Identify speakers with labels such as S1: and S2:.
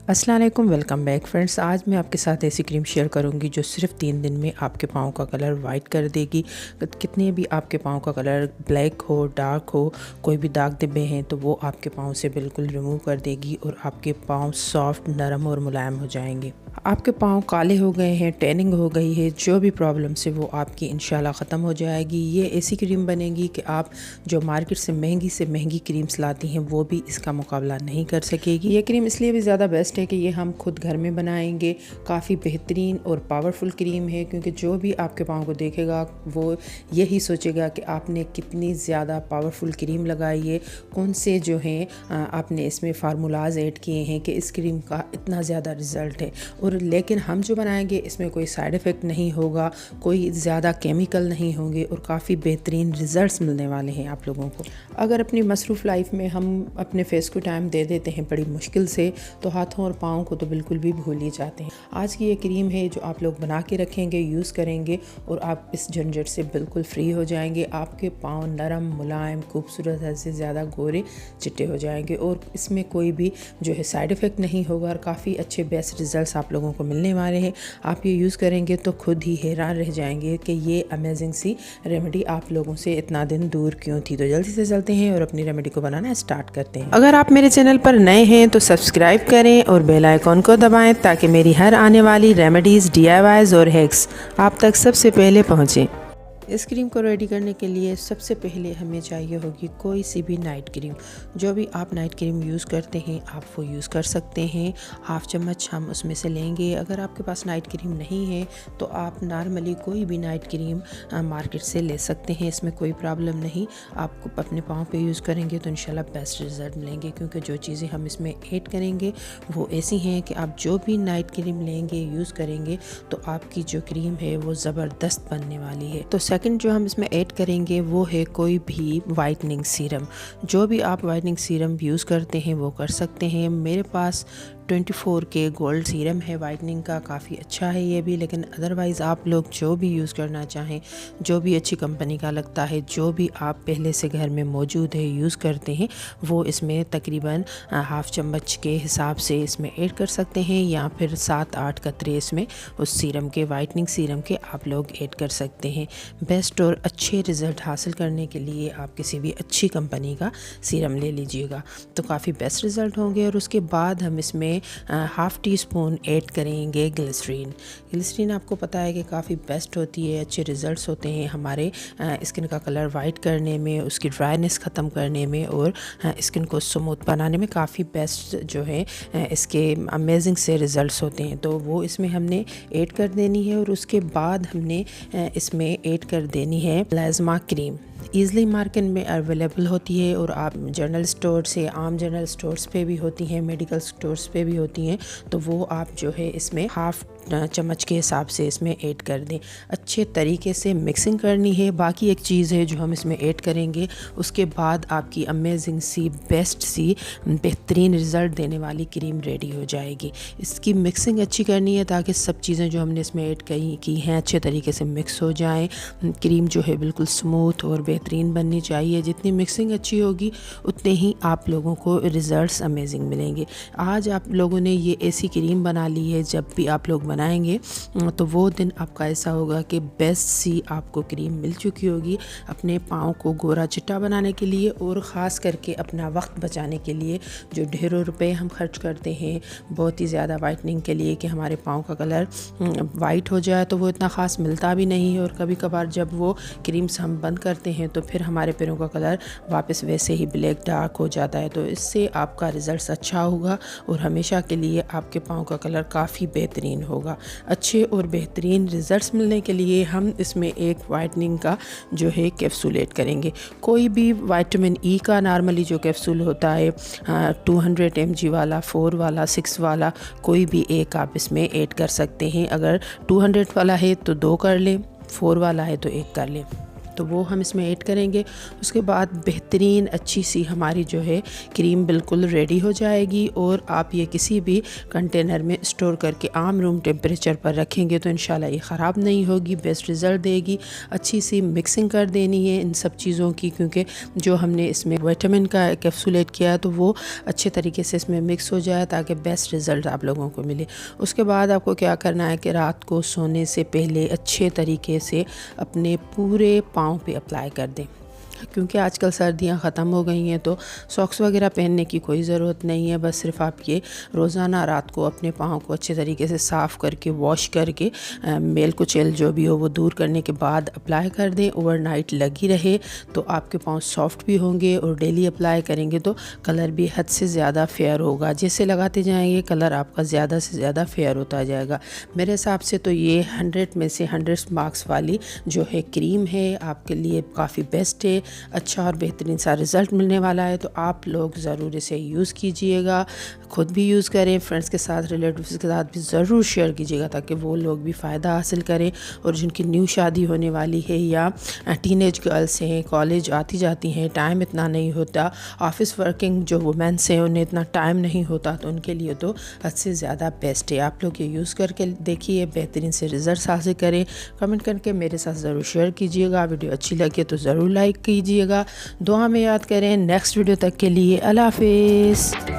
S1: अस्सलाम वालेकुम, welcome back friends. आज मैं आपके साथ ऐसी क्रीम शेयर करूंगी जो सिर्फ 3 दिन में आपके पाँव का कलर वाइट कर देगी। कितने भी आपके पाँव का कलर ब्लैक हो, डार्क हो, कोई भी दाग धब्बे हैं तो वो आपके पाँव से बिल्कुल रिमूव कर देगी और आपके पाँव सॉफ्ट, नरम और मुलायम हो जाएंगे। आपके पाँव काले हो गए हैं, टैनिंग हो गई है, जो भी प्रॉब्लम है वो आपकी इंशाल्लाह ख़त्म हो जाएगी। ये ऐसी क्रीम बनेगी कि आप जो मार्केट से महंगी क्रीम्स लाती हैं वो भी इसका मुकाबला नहीं कर सकेगी। ये क्रीम इसलिए भी ज़्यादा बेस्ट है कि ये हम खुद घर में बनाएंगे। काफ़ी बेहतरीन और पावरफुल क्रीम है, क्योंकि जो भी आपके पाँव को देखेगा वो यही सोचेगा कि आपने कितनी ज़्यादा पावरफुल क्रीम लगाई है, कौन से जो हैं आपने इसमें फार्मूलाज ऐड किए हैं कि इस क्रीम का इतना ज़्यादा रिज़ल्ट है। और लेकिन हम जो बनाएंगे इसमें कोई साइड इफ़ेक्ट नहीं होगा, कोई ज़्यादा केमिकल नहीं होंगे और काफ़ी बेहतरीन रिज़ल्ट्स मिलने वाले हैं आप लोगों को। अगर अपनी मसरूफ़ लाइफ में हम अपने फेस को टाइम दे देते हैं बड़ी मुश्किल से, तो हाथों और पाँव को तो बिल्कुल भी भूल ही जाते हैं। आज की ये क्रीम है जो आप लोग बना के रखेंगे, यूज़ करेंगे और आप इस झंझट से बिल्कुल फ्री हो जाएंगे। आपके पाँव नरम, मुलायम, खूबसूरत, हद से ज़्यादा गोरे चिट्टे हो जाएंगे और इसमें कोई भी जो है साइड इफ़ेक्ट नहीं होगा और काफ़ी अच्छे बेस्ट रिज़ल्ट्स आप लोगों को मिलने वाले हैं। आप ये यूज़ करेंगे तो खुद ही हैरान रह जाएंगे कि ये अमेजिंग सी रेमेडी आप लोगों से इतना दिन दूर क्यों थी। तो जल्दी से चलते हैं और अपनी रेमेडी को बनाना स्टार्ट करते हैं। अगर आप मेरे चैनल पर नए हैं तो सब्सक्राइब करें और बेल आइकॉन को दबाएं ताकि मेरी हर आने वाली रेमेडीज़, DIYs और हैक्स आप तक सबसे पहले पहुँचें। इस क्रीम को रेडी करने के लिए सबसे पहले हमें चाहिए होगी कोई सी भी नाइट क्रीम। जो भी आप नाइट क्रीम यूज़ करते हैं आप वो यूज़ कर सकते हैं। हाफ़ चम्मच हम उसमें से लेंगे। अगर आपके पास नाइट क्रीम नहीं है तो आप नॉर्मली कोई भी नाइट क्रीम मार्केट से ले सकते हैं, इसमें कोई प्रॉब्लम नहीं। आप अपने पाँव पे यूज़ करेंगे तो इंशाल्लाह बेस्ट रिज़ल्ट मिलेंगे, क्योंकि जो चीज़ें हम इसमें ऐड करेंगे वो ऐसी हैं कि आप जो भी नाइट क्रीम लेंगे, यूज़ करेंगे तो आपकी जो क्रीम है वो ज़बरदस्त बनने वाली है। तो सेकंड जो हम इसमें ऐड करेंगे वो है कोई भी वाइटनिंग सीरम। जो भी आप वाइटनिंग सीरम यूज़ करते हैं वो कर सकते हैं। मेरे पास 24K गोल्ड सीरम है वाइटनिंग का, काफ़ी अच्छा है ये भी। लेकिन अदरवाइज़ आप लोग जो भी यूज़ करना चाहें, जो भी अच्छी कंपनी का लगता है, जो भी आप पहले से घर में मौजूद है यूज़ करते हैं, वो इसमें तकरीबन हाफ़ चम्मच के हिसाब से इसमें ऐड कर सकते हैं, या फिर 7-8 कतरे इसमें उस सीरम के, वाइटनिंग सीरम के आप लोग ऐड कर सकते हैं। बेस्ट और अच्छे रिज़ल्ट हासिल करने के लिए आप किसी भी अच्छी कंपनी का सीरम ले लीजिएगा तो काफ़ी बेस्ट रिज़ल्ट होंगे। और उसके बाद हम इसमें हाफ़ टी स्पून ऐड करेंगे ग्लिसरीन। ग्लिसरीन आपको पता है कि काफ़ी बेस्ट होती है, अच्छे रिज़ल्ट्स होते हैं हमारे स्किन का कलर वाइट करने में, उसकी ड्राइनेस ख़त्म करने में और स्किन को स्मूथ बनाने में काफ़ी बेस्ट जो है इसके अमेजिंग से रिज़ल्ट्स होते हैं। तो वो इसमें हमने ऐड कर देनी है। और उसके बाद हमने इसमें ऐड कर देनी है प्लाज्मा क्रीम। ईज़िली मार्केट में अवेलेबल होती है और आप जनरल स्टोर से, आम जनरल स्टोर्स पे भी होती हैं, मेडिकल स्टोर्स पे भी होती हैं। तो वो आप जो है इसमें हाफ़ चम्मच के हिसाब से इसमें ऐड कर दें। अच्छे तरीके से मिक्सिंग करनी है। बाकी एक चीज़ है जो हम इसमें ऐड करेंगे, उसके बाद आपकी अमेजिंग सी, बेस्ट सी, बेहतरीन रिज़ल्ट देने वाली क्रीम रेडी हो जाएगी। इसकी मिक्सिंग अच्छी करनी है ताकि सब चीज़ें जो हमने इसमें ऐड की हैं अच्छे तरीके से मिक्स हो जाएँ। क्रीम जो है बिल्कुल स्मूथ और बेहतरीन बननी चाहिए। जितनी मिक्सिंग अच्छी होगी उतने ही आप लोगों को रिज़ल्ट्स अमेजिंग मिलेंगे। आज आप लोगों ने ये ऐसी क्रीम बना ली है, जब भी आप लोग बनाएंगे तो वो दिन आपका ऐसा होगा कि बेस्ट सी आपको क्रीम मिल चुकी होगी अपने पाँव को गोरा चिट्टा बनाने के लिए, और ख़ास करके अपना वक्त बचाने के लिए। जो ढेरों रुपए हम खर्च करते हैं बहुत ही ज़्यादा वाइटनिंग के लिए कि हमारे पाँव का कलर वाइट हो जाए, तो वो इतना ख़ास मिलता भी नहीं है। और कभी कभार जब वो क्रीम्स हम बंद करते हैं तो फिर हमारे पैरों का कलर वापस वैसे ही ब्लैक डार्क हो जाता है। तो इससे आपका रिज़ल्ट अच्छा होगा और हमेशा के लिए आपके पाँव का कलर काफ़ी बेहतरीन होगा। अच्छे और बेहतरीन रिज़ल्ट्स मिलने के लिए हम इसमें एक वाइटनिंग का जो है कैप्सूल ऐड करेंगे। कोई भी विटामिन ई का नॉर्मली जो कैप्सूल होता है 200 mg वाला, 4 वाला, 6 वाला, कोई भी एक आप इसमें ऐड कर सकते हैं। अगर 200 वाला है तो 2 कर लें, 4 वाला है तो 1 कर लें। तो वो हम इसमें ऐड करेंगे। उसके बाद बेहतरीन अच्छी सी हमारी जो है क्रीम बिल्कुल रेडी हो जाएगी और आप ये किसी भी कंटेनर में स्टोर करके आम रूम टेम्परेचर पर रखेंगे तो इंशाल्लाह ये ख़राब नहीं होगी, बेस्ट रिज़ल्ट देगी। अच्छी सी मिक्सिंग कर देनी है इन सब चीज़ों की, क्योंकि जो हमने इसमें विटामिन का कैप्सूलेट किया है तो वो अच्छे तरीके से इसमें मिक्स हो जाए ताकि बेस्ट रिज़ल्ट आप लोगों को मिले। उसके बाद आपको क्या करना है कि रात को सोने से पहले अच्छे तरीके से अपने पूरे पाँव पे अप्लाई कर दें, क्योंकि आजकल सर्दियां ख़त्म हो गई हैं तो सॉक्स वगैरह पहनने की कोई ज़रूरत नहीं है। बस सिर्फ आप ये रोज़ाना रात को अपने पाँव को अच्छे तरीके से साफ़ करके वॉश करके मेल कुचेल जो भी हो वो दूर करने के बाद अप्लाई कर दें। ओवरनाइट लगी रहे तो आपके पाँव सॉफ्ट भी होंगे और डेली अप्लाई करेंगे तो कलर भी हद से ज़्यादा फेयर होगा। जैसे लगाते जाएंगे कलर आपका ज़्यादा से ज़्यादा फेयर होता जाएगा। मेरे हिसाब से तो ये 100 में से 100 मार्क्स वाली जो है क्रीम है आपके लिए काफ़ी बेस्ट है। अच्छा और बेहतरीन सा रिज़ल्ट मिलने वाला है, तो आप लोग ज़रूर इसे यूज़ कीजिएगा, ख़ुद भी यूज़ करें, फ्रेंड्स के साथ रिलेटिव्स के साथ भी ज़रूर शेयर कीजिएगा ताकि वो लोग भी फ़ायदा हासिल करें। और जिनकी न्यू शादी होने वाली है या टीनेज गर्ल्स हैं, कॉलेज आती जाती हैं, टाइम इतना नहीं होता, ऑफिस वर्किंग जो वुमेंस हैं उन्हें इतना टाइम नहीं होता, तो उनके लिए तो हद से ज़्यादा बेस्ट है। आप लोग ये यूज़ करके देखिए, बेहतरीन से रिज़ल्ट हासिल करें। कमेंट करके मेरे साथ ज़रूर शेयर कीजिएगा। वीडियो अच्छी लगे तो ज़रूर लाइक कीजिएगा, दुआ में याद करें। नेक्स्ट वीडियो तक के लिए अल्लाह हाफिज़।